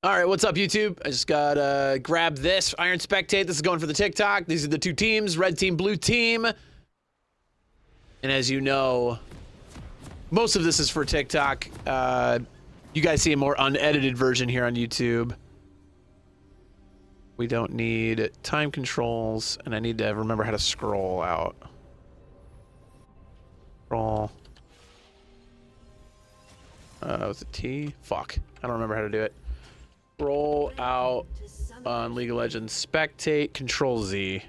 All right, what's up, YouTube? I just got grab this Iron Spectate. This is going for the TikTok. These are the two teams, red team, blue team. And as you know, most of this is for TikTok. You guys see a more unedited version here on YouTube. We don't need time controls, and I need to remember how to scroll out. Scroll. Was it T? Fuck. I don't remember how to do it. Roll out on League of Legends. Spectate, Control Z.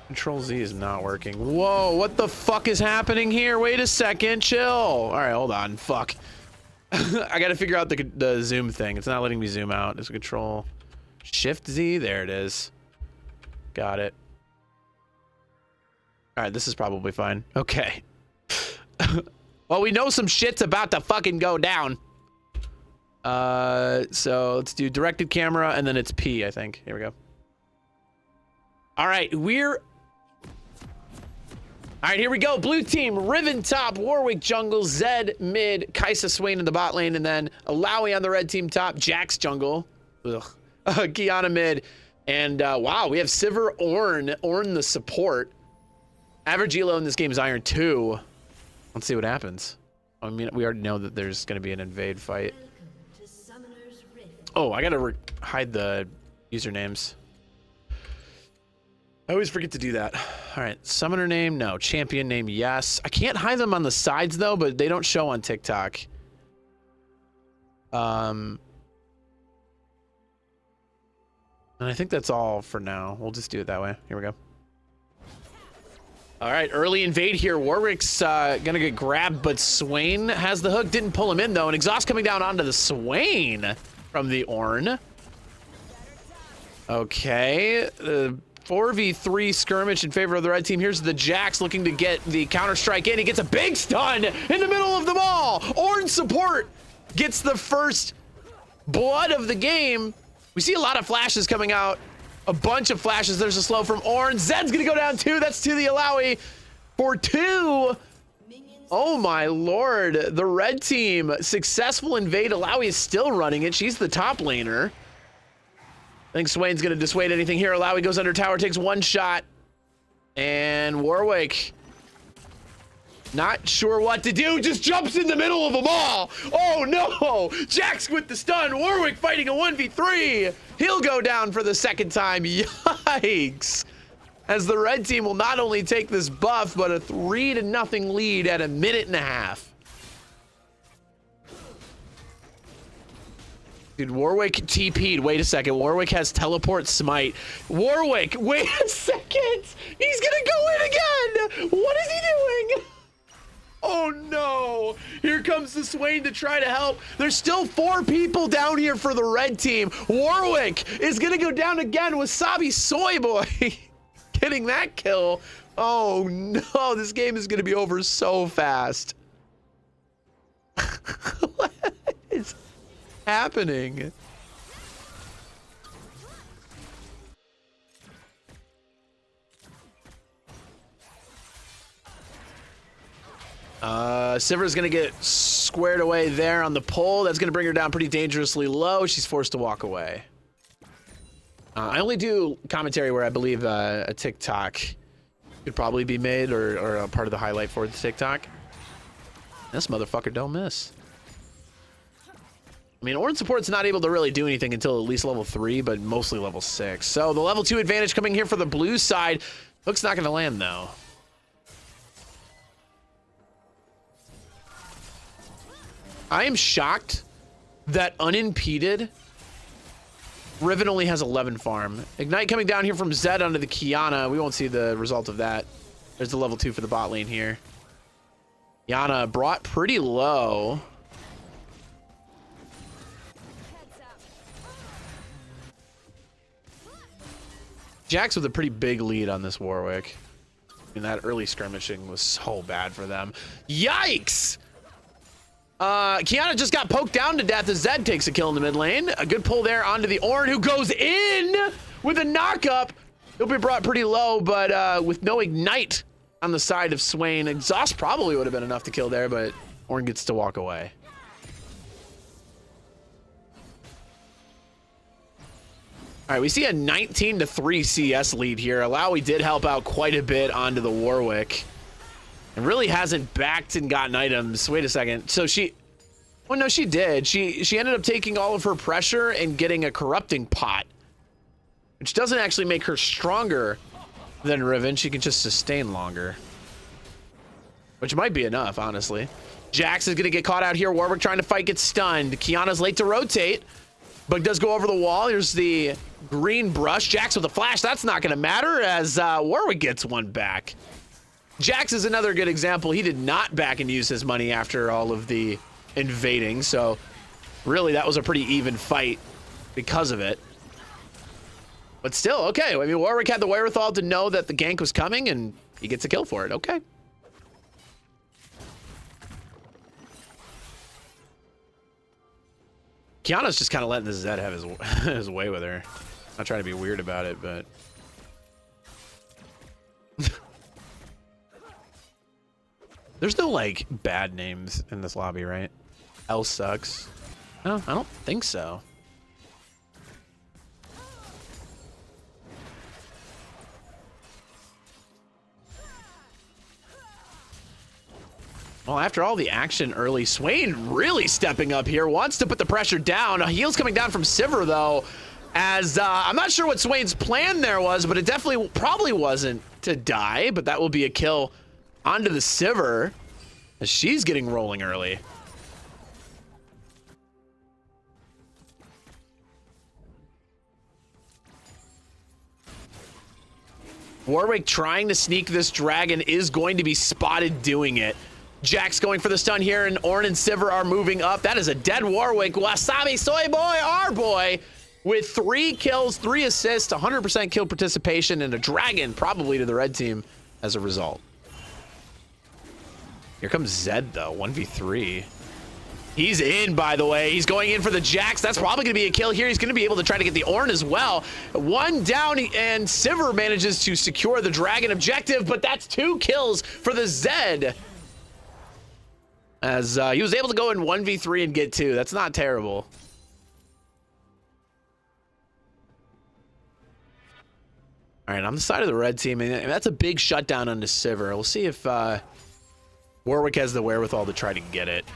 Control Z is not working. Whoa, what the fuck is happening here? Wait a second, chill. All right, hold on, fuck. I gotta figure out the zoom thing. It's not letting me zoom out. It's Control Shift Z, there it is. Got it. All right, this is probably fine. Okay. Well, we know some shit's about to fucking go down. So let's do directed camera, and then it's P, I think. Here we go. All right, here we go. Blue team, Riven top, Warwick jungle, Zed mid, Kai'Sa Swain in the bot lane, and then Alawi on the red team top, Jax jungle, Kiana mid, and wow, we have Sivir, Ornn the support. Average elo in this game is Iron 2. Let's see what happens. I mean, we already know that there's going to be an invade fight. Oh, I got to hide the usernames. I always forget to do that. All right, summoner name, no. Champion name, yes. I can't hide them on the sides, though, but they don't show on TikTok. And I think that's all for now. We'll just do it that way. Here we go. All right, early invade here. Warwick's gonna get grabbed, but Swain has the hook. Didn't pull him in, though. And exhaust coming down onto the Swain from the Ornn. Okay, 4v3 skirmish in favor of the red team. Here's the Jax looking to get the counter-strike in. He gets a big stun in the middle of them all. Ornn support gets the first blood of the game. We see a lot of flashes coming out. A bunch of flashes. There's a slow from Ornn. Zed's gonna go down 2. That's to the Alawi for 2. Oh my lord. The red team successful invade. Alawi is still running it. She's the top laner. I think Swain's gonna dissuade anything here. Alawi goes under tower, takes one shot. And Warwick, not sure what to do, just jumps in the middle of them all. Oh no! Jax with the stun. Warwick fighting a 1v3. He'll go down for the second time. Yikes! As the red team will not only take this buff, but a 3-0 lead at a minute and a half. Dude, Warwick TP'd. Wait a second. Warwick has teleport smite. Warwick, wait a second! He's gonna go in again! What is he doing? Oh no! Here comes the Swain to try to help. There's still 4 people down here for the red team. Warwick is gonna go down again with Sabi Soy Boy getting that kill. Oh no, this game is gonna be over so fast. What is happening? Sivir's gonna get squared away there on the pole. That's gonna bring her down pretty dangerously low. She's forced to walk away. I only do commentary where I believe a TikTok could probably be made or a part of the highlight for the TikTok. This motherfucker don't miss. I mean, Ornn support's not able to really do anything until at least level 3, but mostly level 6. So the level 2 advantage coming here for the blue side. Hook's not gonna land though. I am shocked that unimpeded, Riven only has 11 farm. Ignite coming down here from Zed onto the Kiana. We won't see the result of that. There's the level 2 for the bot lane here. Kiana brought pretty low. Jax with a pretty big lead on this Warwick. I mean, that early skirmishing was so bad for them. Yikes! Kiana just got poked down to death as Zed takes a kill in the mid lane. A good pull there onto the Ornn, who goes in with a knock up. He'll be brought pretty low, but with no ignite on the side of Swain. Exhaust probably would have been enough to kill there, but Ornn gets to walk away. All right, we see a 19-3 CS lead here. Alawi did help out quite a bit onto the Warwick. And really hasn't backed and gotten items. Wait a second. So she... Well, no, she did. She ended up taking all of her pressure and getting a corrupting pot, which doesn't actually make her stronger than Riven. She can just sustain longer, which might be enough, honestly. Jax is going to get caught out here. Warwick trying to fight, gets stunned. Kiana's late to rotate, but does go over the wall. Here's the green brush. Jax with a flash. That's not going to matter as Warwick gets one back. Jax is another good example. He did not back and use his money after all of the invading, so really that was a pretty even fight because of it. But still, okay. I mean, Warwick had the wherewithal to know that the gank was coming, and he gets a kill for it. Okay. Kiana's just kind of letting the Zed have his way with her. Not trying to be weird about it, but... There's no, like, bad names in this lobby, right? L sucks. No, I don't think so. Well, after all the action early, Swain really stepping up here, wants to put the pressure down. A heal's coming down from Sivir, though, as I'm not sure what Swain's plan there was, but it definitely probably wasn't to die, but that will be a kill onto the Sivir as she's getting rolling early. Warwick trying to sneak this dragon is going to be spotted doing it. Jax going for the stun here, and Ornn and Sivir are moving up. That is a dead Warwick. Wasabi Soy Boy, our boy, with 3 kills, 3 assists, 100% kill participation, and a dragon probably to the red team as a result. Here comes Zed, though, 1v3. He's in, by the way. He's going in for the Jax. That's probably going to be a kill here. He's going to be able to try to get the Ornn as well. 1 down, and Sivir manages to secure the dragon objective, but that's 2 kills for the Zed. As he was able to go in 1v3 and get 2. That's not terrible. All right, on the side of the red team, and that's a big shutdown onto Sivir. We'll see if Warwick has the wherewithal to try to get it.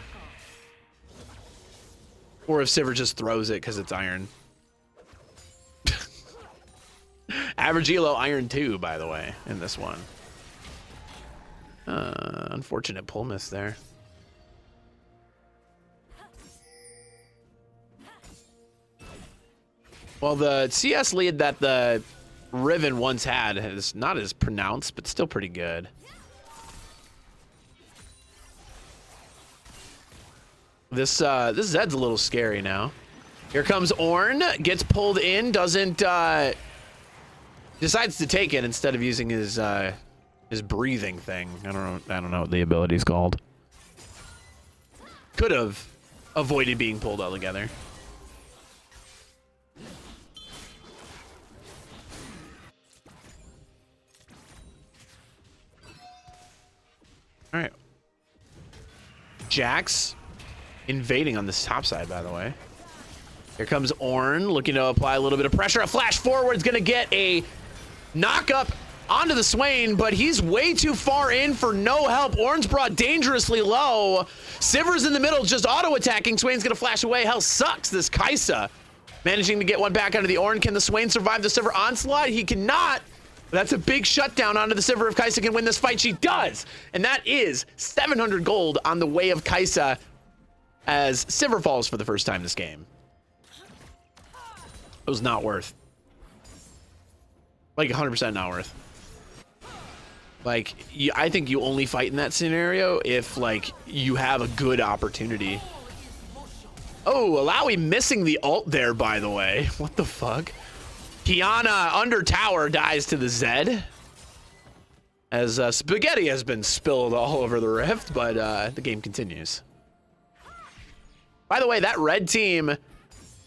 Or if Sivir just throws it because it's iron. Average elo iron 2, by the way, in this one. Unfortunate pull miss there. Well, the CS lead that the Riven once had is not as pronounced, but still pretty good. This Zed's a little scary now. Here comes Ornn, gets pulled in, doesn't decides to take it instead of using his breathing thing. I don't know what the ability's called. Could have avoided being pulled altogether. All right. Jax invading on this top side, by the way. Here comes Ornn looking to apply a little bit of pressure. A flash forward is going to get a knock up onto the Swain, but he's way too far in for no help. Ornn's brought dangerously low. Sivir's in the middle just auto attacking. Swain's going to flash away. Hell sucks. This Kaisa managing to get one back onto the Ornn. Can the Swain survive the Sivir onslaught? He cannot. That's a big shutdown onto the Sivir. If Kaisa can win this fight, she does. And that is 700 gold on the way of Kaisa as Sivir falls for the first time this game. It was not worth. Like 100% not worth. Like, I think you only fight in that scenario if, like, you have a good opportunity. Oh, Alawi missing the ult there, by the way. What the fuck? Kiana under tower dies to the Zed. As spaghetti has been spilled all over the rift, but the game continues. By the way, that red team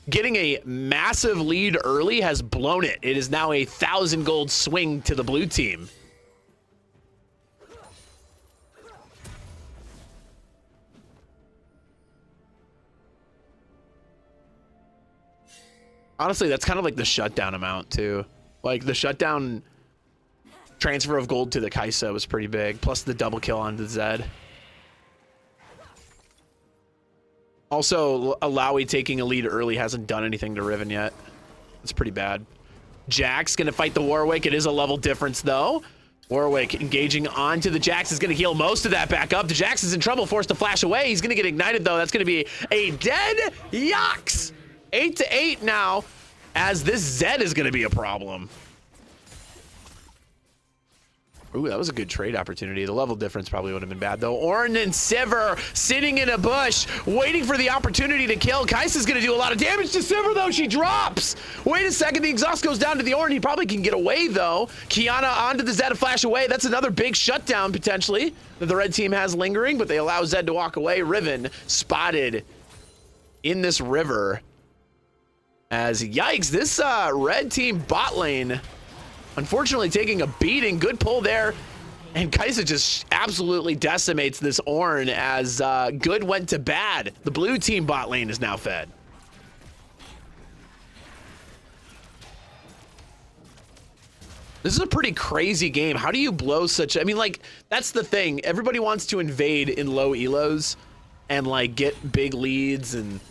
getting a massive lead early has blown it. It is now a 1,000 gold swing to the blue team. Honestly, that's kind of like the shutdown amount too. Like the shutdown transfer of gold to the Kaisa was pretty big, plus the double kill onto Zed. Also, Alawi taking a lead early hasn't done anything to Riven yet. It's pretty bad. Jax gonna fight the Warwick. It is a level difference though. Warwick engaging onto the Jax is gonna heal most of that back up. The Jax is in trouble, forced to flash away. He's gonna get ignited though. That's gonna be a dead Yax. 8-8 now, as this Zed is gonna be a problem. Ooh, that was a good trade opportunity. The level difference probably would have been bad, though. Ornn and Sivir sitting in a bush, waiting for the opportunity to kill. Kai'Sa's going to do a lot of damage to Sivir, though. She drops. Wait a second. The exhaust goes down to the Ornn. He probably can get away, though. Qiyana onto the Zed to flash away. That's another big shutdown, potentially, that the red team has lingering, but they allow Zed to walk away. Riven spotted in this river. As, yikes, this red team bot lane unfortunately taking a beating. Good pull there, and Kaisa just absolutely decimates this Ornn as good went to bad. The blue team bot lane is now fed. This is a pretty crazy game. How do you blow such, I mean, like, that's the thing. Everybody wants to invade in low elos and like get big leads and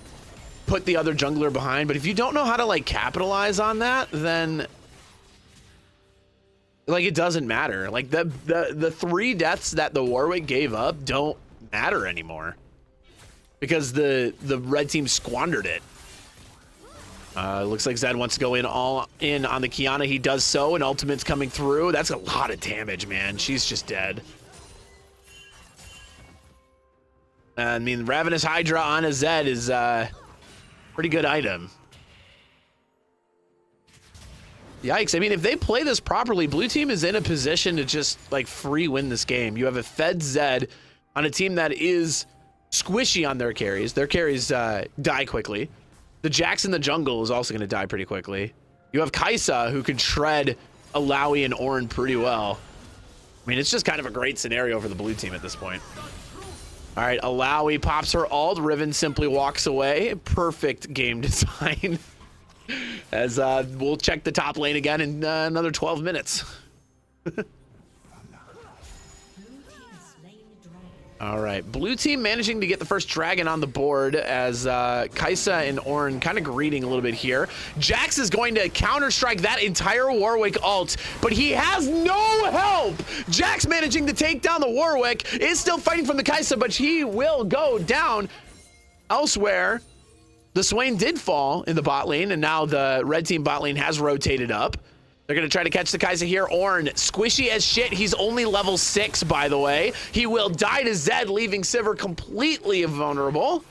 put the other jungler behind, but if you don't know how to like capitalize on that, then like it doesn't matter. Like the 3 deaths that the Warwick gave up don't matter anymore because the red team squandered it. Looks like Zed wants to go all in on the Qiyana. He does so, and ultimate's coming through. That's a lot of damage, man. She's just dead. I mean, Ravenous Hydra on a Zed is a pretty good item. Yikes. I mean, if they play this properly, blue team is in a position to just like free win this game. You have a fed Zed on a team that is squishy on their carries. Their carries die quickly. The Jax in the jungle is also going to die pretty quickly. You have Kaisa, who can shred Alawi and Ornn pretty well. I mean, it's just kind of a great scenario for the blue team at this point. All right, Alawi pops her ult. Riven simply walks away. Perfect game design. As we'll check the top lane again in another 12 minutes. All right, blue team managing to get the first dragon on the board as Kaisa and Ornn kind of greeting a little bit here. Jax is going to counter-strike that entire Warwick ult, but he has no help. Jax managing to take down the Warwick, is still fighting from the Kaisa, but he will go down. Elsewhere, the Swain did fall in the bot lane, and now the red team bot lane has rotated up. They're going to try to catch the Kaisa here. Ornn, squishy as shit. He's only level 6, by the way. He will die to Zed, leaving Sivir completely vulnerable.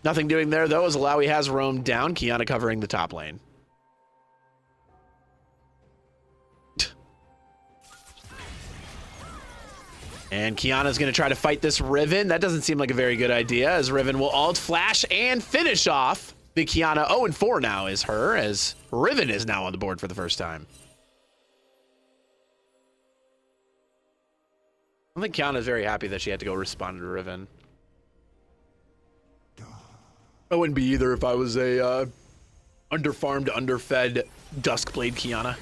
Nothing doing there, though, as Alawi has roamed down. Qiyana covering the top lane. And Qiyana's going to try to fight this Riven. That doesn't seem like a very good idea, as Riven will ult, flash, and finish off the Qiyana. 0-4 now is her, as Riven is now on the board for the first time. I think Qiyana's very happy that she had to go respond to Riven. I wouldn't be either if I was a underfarmed, underfed Duskblade Qiyana.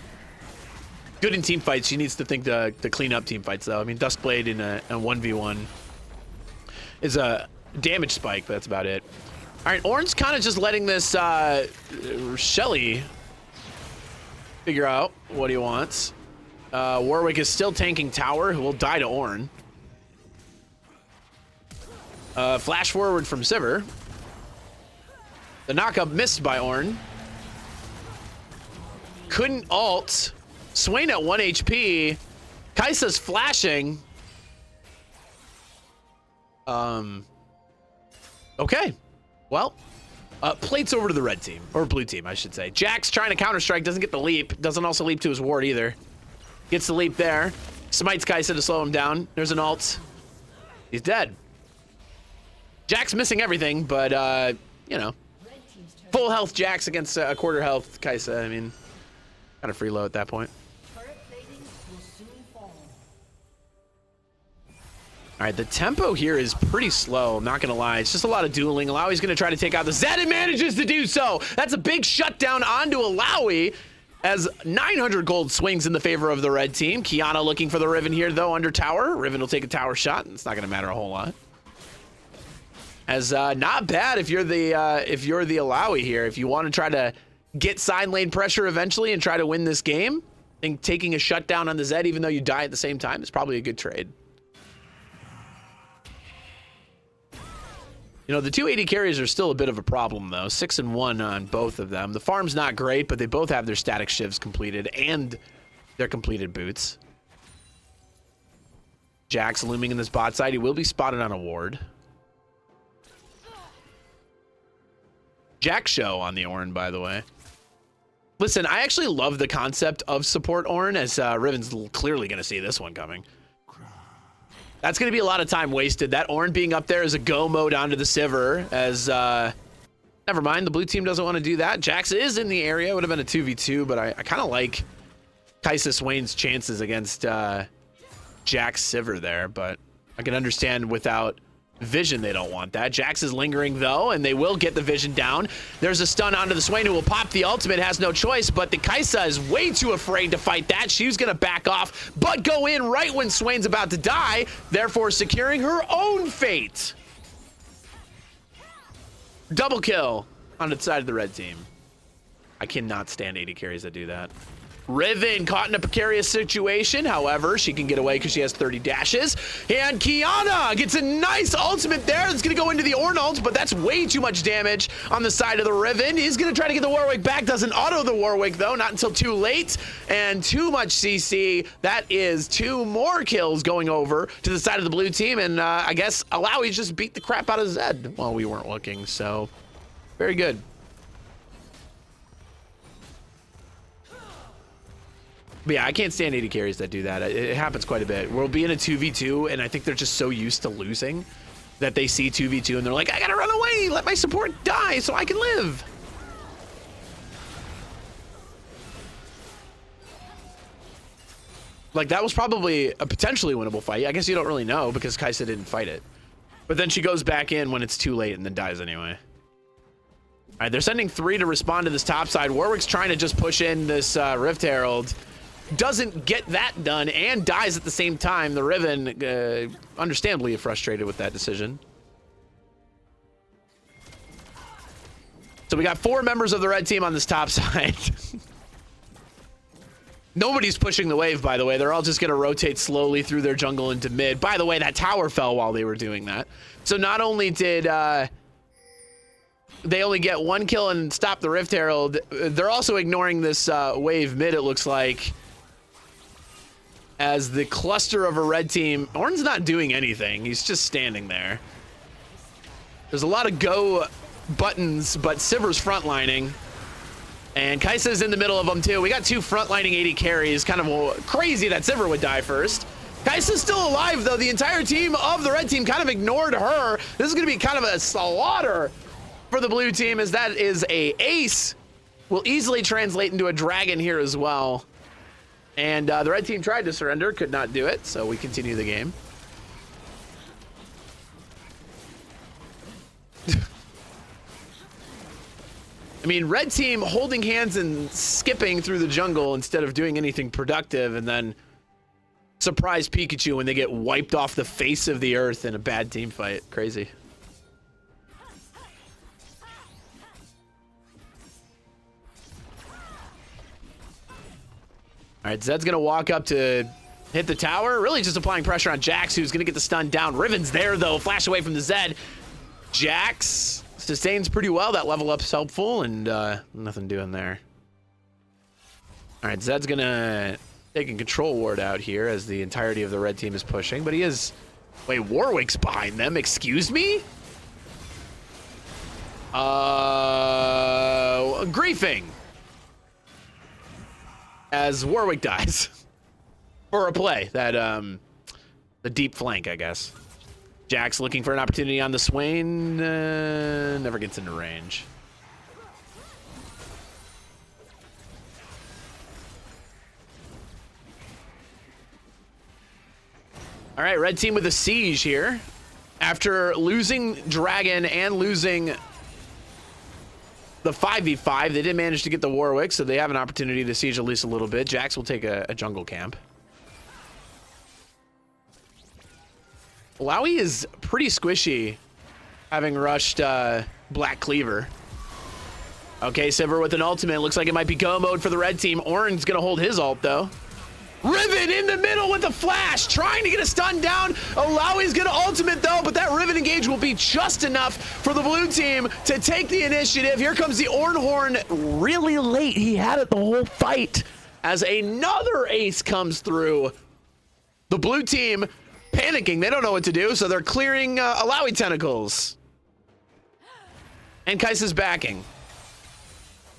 Good in team fights. She needs to think to clean up team fights, though. I mean, Duskblade in a 1v1 is a damage spike, but that's about it. All right, Ornn's kind of just letting this Shelly figure out what he wants. Warwick is still tanking tower, who will die to Ornn. Flash forward from Sivir. The knockup missed by Ornn. Couldn't ult. Swain at 1 HP. Kaisa's flashing. Okay. Well, plates over to the red team, or blue team, I should say. Jax trying to counter-strike, doesn't get the leap. Doesn't also leap to his ward either. Gets the leap there. Smites Kaisa to slow him down. There's an ult. He's dead. Jax missing everything, but, you know. Full health Jax against a quarter health Kaisa. I mean, kind of free low at that point. All right, the tempo here is pretty slow. I'm not going to lie. It's just a lot of dueling. Alawi's going to try to take out the Zed and manages to do so. That's a big shutdown onto Alawi as 900 gold swings in the favor of the red team. Kiana looking for the Riven here, though, under tower. Riven will take a tower shot. It's not going to matter a whole lot. As not bad if you're the Alawi here. If you want to try to get side lane pressure eventually and try to win this game, I think taking a shutdown on the Zed, even though you die at the same time, is probably a good trade. You know, the 280 carries are still a bit of a problem, though. 6 and 1 on both of them. The farm's not great, but they both have their static shivs completed and their completed boots. Jax looming in this bot side. He will be spotted on a ward. Jack show on the Ornn, by the way. Listen, I actually love the concept of support Ornn, as Riven's clearly going to see this one coming. That's going to be a lot of time wasted. That Ornn being up there is a go mode onto the Sivir, as never mind, the blue team doesn't want to do that. Jax is in the area. It would have been a 2v2, but I kind of like Kaisa Swain's chances against Jax Sivir there, but I can understand without vision they don't want that. Jax is lingering though, and they will get the vision down. There's a stun onto the Swain, who will pop the ultimate, has no choice, but the Kaisa is way too afraid to fight that. She's gonna back off, but go in right when Swain's about to die, therefore securing her own fate. Double kill on the side of the red team. I cannot stand 80 carries that do that. Riven caught in a precarious situation. However, she can get away because she has 30 dashes. And Kiana gets a nice ultimate there. It's going to go into the Ornn ult, but that's way too much damage on the side of the Riven. He's going to try to get the Warwick back. Doesn't auto the Warwick, though. Not until too late. And too much CC. That is 2 more kills going over to the side of the blue team. And I guess Alawi just beat the crap out of Zed while we weren't looking. So, very good. But yeah, I can't stand 80 carries that do that. It happens quite a bit. We'll be in a 2v2, and I think they're just so used to losing that they see 2v2, and they're like, I gotta run away, let my support die so I can live. Like, that was probably a potentially winnable fight. I guess you don't really know because Kaisa didn't fight it. But then she goes back in when it's too late and then dies anyway. All right, they're sending 3 to respond to this top side. Warwick's trying to just push in this Rift Herald. Doesn't get that done and dies at the same time. The Riven, understandably frustrated with that decision. So we got 4 members of the red team on this top side. Nobody's pushing the wave, by the way. They're all just going to rotate slowly through their jungle into mid. By the way, that tower fell while they were doing that. So not only did they only get 1 kill and stop the Rift Herald, they're also ignoring this wave mid, it looks like. As the cluster of a red team, Ornn's not doing anything. He's just standing there. There's a lot of go buttons, but Sivir's frontlining. And Kaisa's in the middle of them too. We got 2 frontlining 80 carries. Kind of crazy that Sivir would die first. Kaisa's still alive though. The entire team of the red team kind of ignored her. This is gonna be kind of a slaughter for the blue team, as that is a ace. Will easily translate into a dragon here as well. And the red team tried to surrender, could not do it, so we continue the game. I mean, red team holding hands and skipping through the jungle instead of doing anything productive, and then surprise Pikachu when they get wiped off the face of the earth in a bad team fight. Crazy. All right, Zed's gonna walk up to hit the tower, really just applying pressure on Jax, who's gonna get the stun down. Riven's there though, flash away from the Zed. Jax sustains pretty well. That level up's helpful, and nothing doing there. All right, Zed's gonna take a control ward out here as the entirety of the red team is pushing, but he is... Wait, Warwick's behind them, excuse me? Griefing. As Warwick dies for a play that the deep flank, I guess. Jax looking for an opportunity on the Swain, never gets into range. All right, red team with a siege here. After losing Dragon and losing the 5v5, they did manage to get the Warwick, so they have an opportunity to siege at least a little bit. Jax will take a jungle camp. Lowy is pretty squishy, having rushed Black Cleaver. Okay, Sivir with an ultimate. Looks like it might be go mode for the red team. Ornn's gonna hold his ult though. Riven in the middle with the flash, trying to get a stun down. Lowy's gonna ultimate though, but that Riven engage will be just enough for the blue team to take the initiative. Here comes the Ornn really late. He had it the whole fight as another ace comes through. The blue team panicking. They don't know what to do, so they're clearing Lowy tentacles. And Kai'Sa's backing.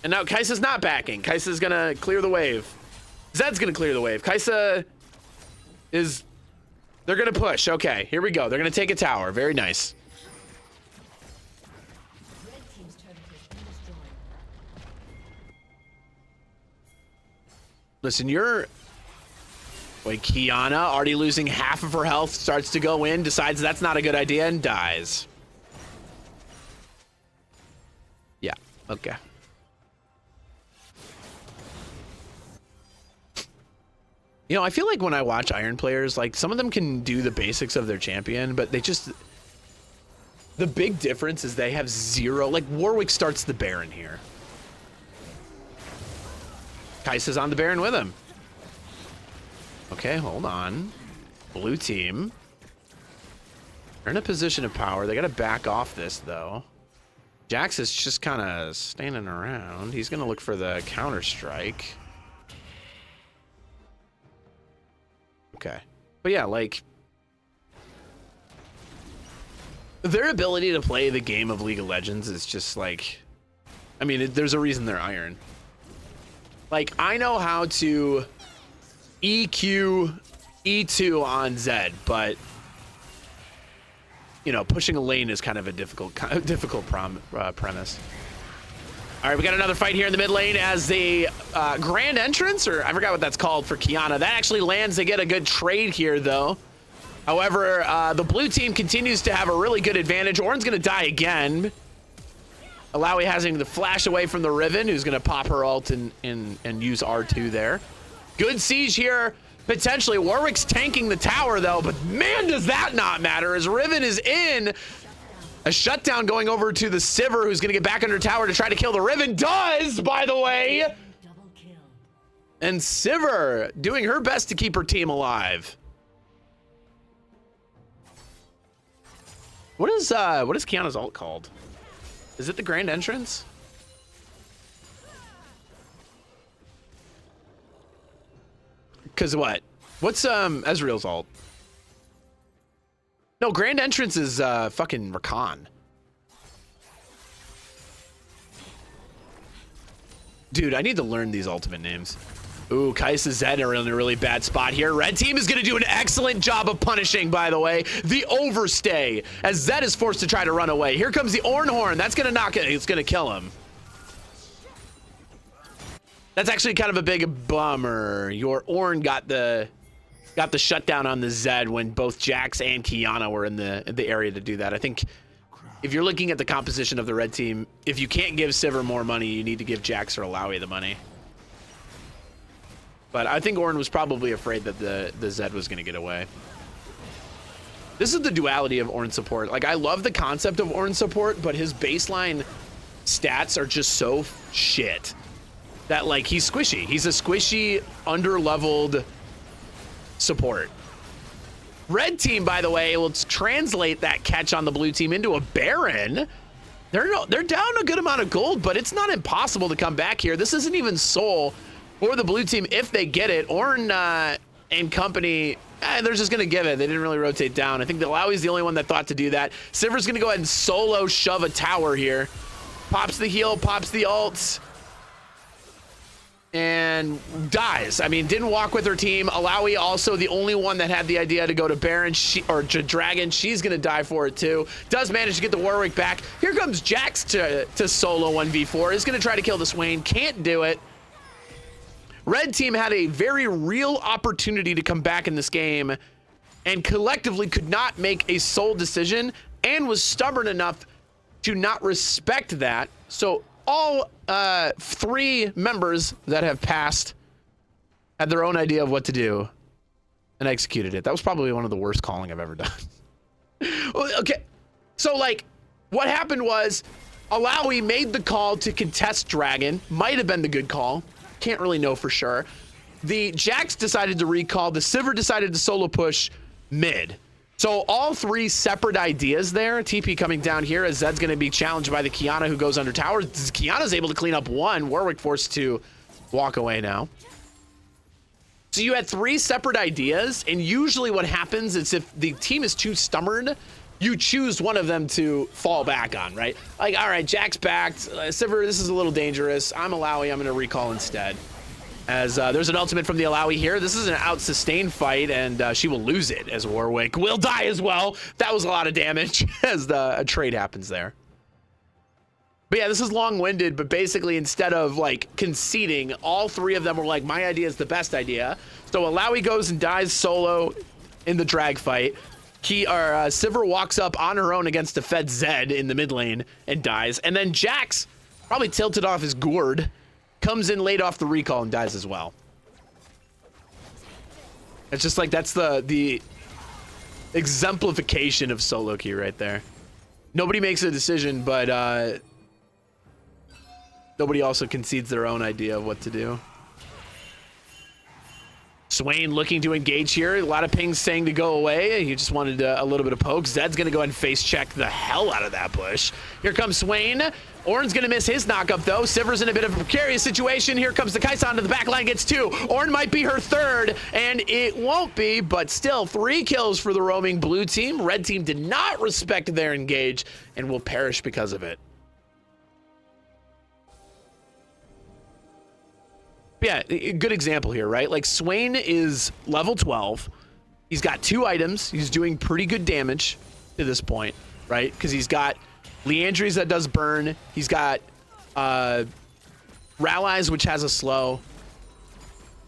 And now Kai'Sa's not backing. Kai'Sa's gonna clear the wave. Zed's gonna clear the wave. Kai'Sa is... They're gonna push. Okay, here we go. They're gonna take a tower. Very nice. Listen, you're... Wait, Kiana, already losing half of her health, starts to go in, decides that's not a good idea, and dies. Yeah, okay. You know, I feel like when I watch Iron players, like, some of them can do the basics of their champion, but they just... The big difference is they have zero... Like, Warwick starts the Baron here. Kai'Sa's on the Baron with him. Okay, hold on. Blue team. They're in a position of power. They gotta back off this, though. Jax is just kind of standing around. He's gonna look for the counter-strike. Okay. But yeah, like... Their ability to play the game of League of Legends is just like... I mean, there's a reason they're Iron. Like, I know how to EQ E2 on Zed, but... You know, pushing a lane is kind of a difficult premise. All right, we got another fight here in the mid lane as the grand entrance, or I forgot what that's called for Kiana. That actually lands. They get a good trade here, though. However, the blue team continues to have a really good advantage. Ornn's going to die again. Lowy having the flash away from the Riven, who's going to pop her ult and use R2 there. Good siege here. Potentially, Warwick's tanking the tower, though, but man, does that not matter as Riven is in. A shutdown going over to the Sivir, who's going to get back under tower to try to kill the Riven. Does, by the way. Double kill. And Sivir doing her best to keep her team alive. What is Kiana's ult called? Is it the Grand Entrance? Cause what? What's Ezreal's ult? No, Grand Entrance is fucking Rakan. Dude, I need to learn these ultimate names. Ooh, Kai'Sa Zed are in a really bad spot here. Red team is gonna do an excellent job of punishing, by the way, the overstay as Zed is forced to try to run away. Here comes the Ornn. That's gonna knock it. It's gonna kill him. That's actually kind of a big bummer. Your Ornn got the shutdown on the Zed when both Jax and Kiana were in the area to do that. I think if you're looking at the composition of the red team, if you can't give Sivir more money, you need to give Jax or Lowy the money. But I think Ornn was probably afraid that the Zed was going to get away. This is the duality of Ornn support. Like, I love the concept of Ornn support, but his baseline stats are just so shit that, like, he's squishy. He's a squishy, under-leveled support. Red team, by the way, will translate that catch on the blue team into a Baron. They're down a good amount of gold, but it's not impossible to come back here. This isn't even Soul for the blue team if they get it. Ornn and company, they're just going to give it. They didn't really rotate down. I think that Lowy's the only one that thought to do that. Sivir's going to go ahead and solo shove a tower here. Pops the heal, pops the ults, and dies. I mean, didn't walk with her team. Lowy also the only one that had the idea to go to Baron or to Dragon. She's going to die for it too. Does manage to get the Warwick back. Here comes Jax to solo 1v4. Is going to try to kill the Swain. Can't do it. Red team had a very real opportunity to come back in this game and collectively could not make a sole decision and was stubborn enough to not respect that. So all 3 members that have passed had their own idea of what to do and executed it. That was probably one of the worst calling I've ever done. Okay, so like what happened was Alawi made the call to contest Dragon. Might have been the good call. Can't really know for sure. The Jax decided to recall. The Sivir decided to solo push mid. So all 3 separate ideas there. TP coming down here as Zed's going to be challenged by the Kiana who goes under tower. Kiana's able to clean up 1. Warwick forced to walk away now. So you had 3 separate ideas, and usually what happens is if the team is too stubborn, you choose one of them to fall back on, right? Like, all right, Jack's backed. Sivir, this is a little dangerous. I'm Alawi. I'm going to recall instead. As there's an ultimate from the Alawi here. This is an out-sustained fight, and she will lose it as Warwick will die as well. That was a lot of damage as a trade happens there. But yeah, this is long-winded, but basically instead of like conceding, all 3 of them were like, my idea is the best idea. So Alawi goes and dies solo in the drag fight. Sivir walks up on her own against a fed Zed in the mid lane and dies. And then Jax, probably tilted off his gourd, comes in late off the recall and dies as well. It's just like that's the exemplification of solo queue right there. Nobody makes a decision, but nobody also concedes their own idea of what to do. Swain looking to engage here. A lot of pings saying to go away. He just wanted a little bit of poke. Zed's going to go ahead and face check the hell out of that push. Here comes Swain. Ornn's going to miss his knockup, though. Sivir's in a bit of a precarious situation. Here comes the Kai'Sa onto the back line, gets 2. Ornn might be her 3rd, and it won't be, but still 3 kills for the roaming blue team. Red team did not respect their engage and will perish because of it. Yeah, good example here, right? Like Swain is level 12. He's got 2 items. He's doing pretty good damage to this point, right? Because he's got Leandries that does burn. He's got Rallies, which has a slow.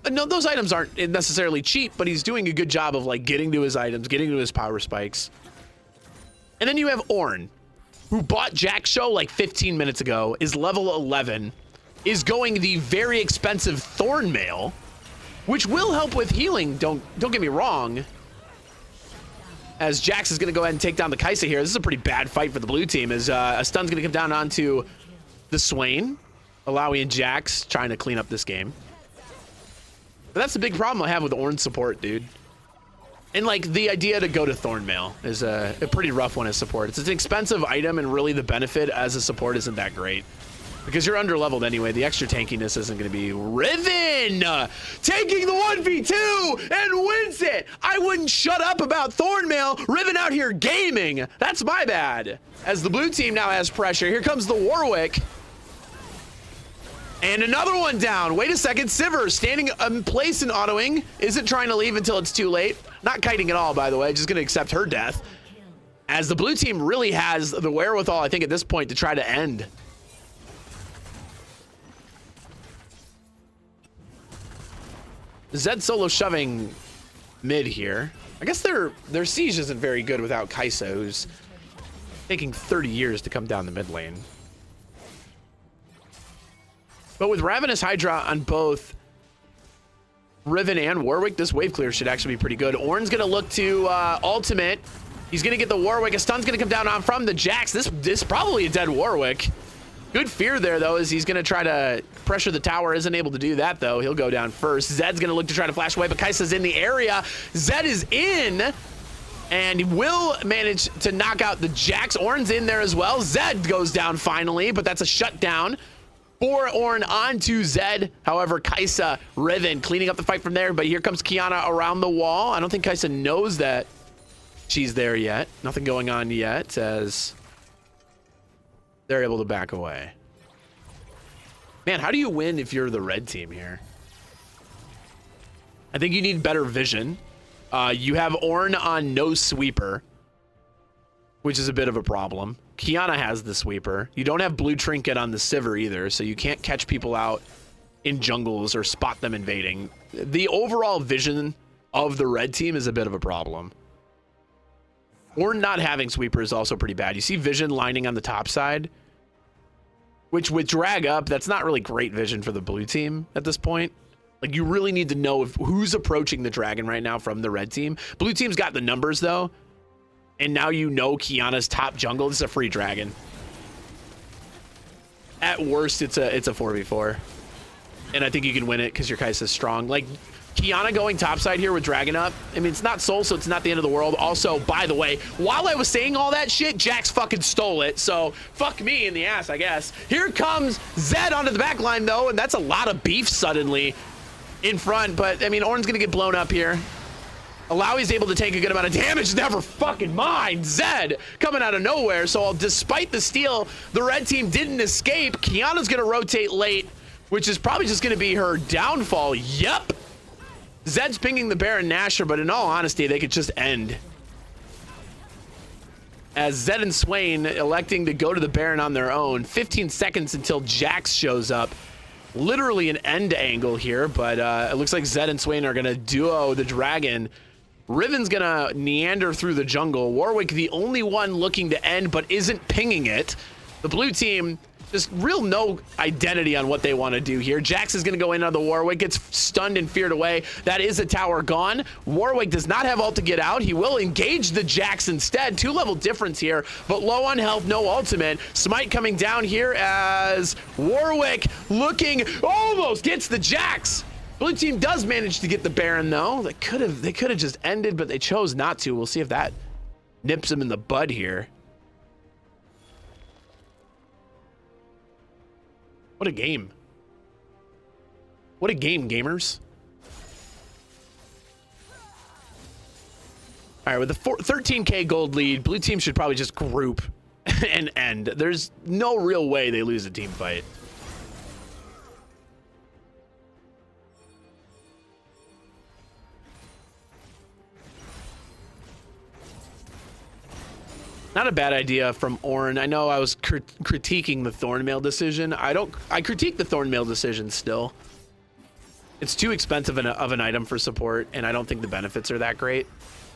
No, those items aren't necessarily cheap, but he's doing a good job of like getting to his items, getting to his power spikes. And then you have Ornn, who bought Jack Show like 15 minutes ago, is level 11. Is going the very expensive Thorn Mail, which will help with healing. Don't get me wrong. As Jax is going to go ahead and take down the Kai'Sa here. This is a pretty bad fight for the blue team. As a stun's going to come down onto the Swain. Alawi and Jax trying to clean up this game. But that's the big problem I have with Ornn support, dude. And like the idea to go to Thorn Mail is a pretty rough one as support. It's an expensive item, and really the benefit as a support isn't that great. Because you're under-leveled anyway, the extra tankiness isn't going to be. Riven taking the 1v2 and wins it. I wouldn't shut up about Thornmail. Riven out here gaming. That's my bad. As the blue team now has pressure. Here comes the Warwick. And another one down. Wait a second. Sivir standing in place and autoing. Isn't trying to leave until it's too late. Not kiting at all, by the way. Just going to accept her death. As the blue team really has the wherewithal, I think, at this point to try to end. Zed solo shoving mid here. I guess their siege isn't very good without Kai'Sa, who's taking 30 years to come down the mid lane. But with Ravenous Hydra on both Riven and Warwick, this wave clear should actually be pretty good. Ornn's gonna look to ultimate. He's gonna get the Warwick. A stun's gonna come down on from the Jax. This is probably a dead Warwick. Good fear there, though, as he's going to try to pressure the tower. Isn't able to do that, though. He'll go down first. Zed's going to look to try to flash away, but Kai'Sa's in the area. Zed is in, and he will manage to knock out the Jax. Ornn's in there as well. Zed goes down finally, but that's a shutdown for Ornn onto Zed. However, Kai'Sa, Riven cleaning up the fight from there, but here comes Kiana around the wall. I don't think Kai'Sa knows that she's there yet. Nothing going on yet, as they're able to back away. Man, how do you win if you're the red team here? I think you need better vision. You have Ornn on no sweeper, which is a bit of a problem. Kiana has the sweeper. You don't have blue trinket on the Sivir either, so you can't catch people out in jungles or spot them invading. The overall vision of the red team is a bit of a problem. Ornn not having sweeper is also pretty bad. You see vision lining on the top side, which with drag up, that's not really great vision for the blue team at this point. Like, you really need to know who's approaching the dragon right now from the red team. Blue team's got the numbers though, and now you know Qiyana's top jungle. This is a free dragon. At worst, it's a 4v4, and I think you can win it because your Kai'Sa's strong. Like, Qiyana going topside here with dragon up. I mean, it's not soul, so it's not the end of the world. Also, by the way, while I was saying all that shit, Jax fucking stole it. So fuck me in the ass, I guess. Here comes Zed onto the back line though, and that's a lot of beef suddenly in front. But I mean, Ornn's gonna get blown up here. Alawi's able to take a good amount of damage. Never fucking mind. Zed coming out of nowhere. So despite the steal, the red team didn't escape. Qiyana's gonna rotate late, which is probably just gonna be her downfall. Yep. Zed's pinging the Baron Nashor, but in all honesty, they could just end. As Zed and Swain electing to go to the Baron on their own. 15 seconds until Jax shows up. Literally an end angle here, but it looks like Zed and Swain are gonna duo the dragon. Riven's gonna neander through the jungle. Warwick, the only one looking to end, but isn't pinging it. The blue team, just real no identity on what they want to do here. Jax is going to go in on the Warwick, gets stunned and feared away. That is a tower gone. Warwick does not have ult to get out. He will engage the Jax instead. 2-level difference here, but low on health, no ultimate. Smite coming down here as Warwick looking, almost gets the Jax. Blue team does manage to get the Baron though. They could have just ended, but they chose not to. We'll see if that nips him in the bud here. What a game. What a game, gamers. All right, with the 13K gold lead, blue team should probably just group and end. There's no real way they lose a team fight. Not a bad idea from Ornn. I know I was critiquing the Thornmail decision. I critique the Thornmail decision still. It's too expensive of an item for support, and I don't think the benefits are that great.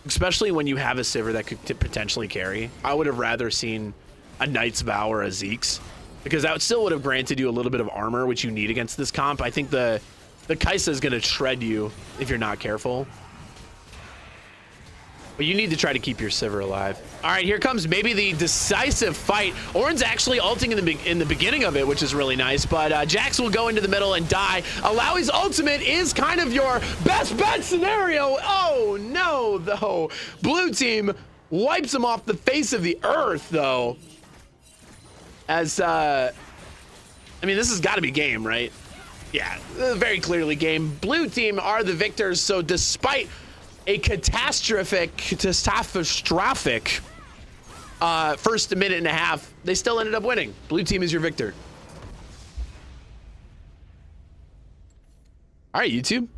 Especially when you have a Sivir that could potentially carry. I would have rather seen a Knight's Vow or a Zeke's, because that still would have granted you a little bit of armor, which you need against this comp. I think the Kai'Sa is going to shred you if you're not careful. But you need to try to keep your Sivir alive. All right, here comes maybe the decisive fight. Ornn's actually ulting in the beginning of it, which is really nice. But Jax will go into the middle and die. Alawi's ultimate is kind of your best bet scenario. Oh no, though. Blue team wipes him off the face of the earth, though. As I mean, this has got to be game, right? Yeah, very clearly game. Blue team are the victors. So despite a catastrophic first minute and a half, they still ended up winning. Blue team is your victor. All right, YouTube,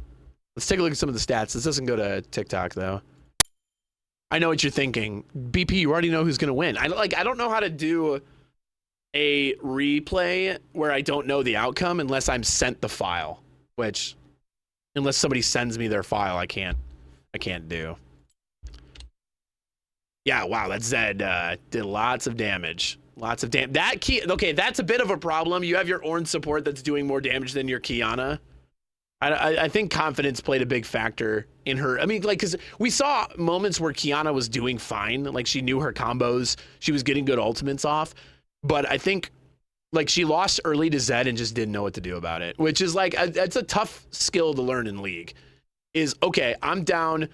let's take a look at some of the stats. This doesn't go to TikTok though. I know what you're thinking. BP, you already know who's gonna win. I don't know how to do a replay where I don't know the outcome unless I'm sent the file, which unless somebody sends me their file, I can't do. Yeah, wow, that Zed did lots of damage. Okay, that's a bit of a problem. You have your Ornn support that's doing more damage than your Qiyana. I think confidence played a big factor in her. I mean, like, because we saw moments where Qiyana was doing fine. Like, she knew her combos. She was getting good ultimates off. But I think, like, she lost early to Zed and just didn't know what to do about it. Which is, like, it's a tough skill to learn in League. Is, okay, I'm down,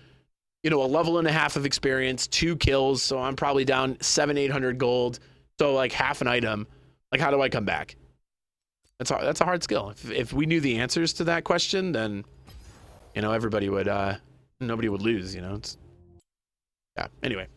you know, a level and a half of experience, 2 kills. So I'm probably down 700-800 gold. So, like, half an item. Like, how do I come back? That's a hard skill. If we knew the answers to that question, then, you know, everybody would, nobody would lose, you know. Yeah, anyway.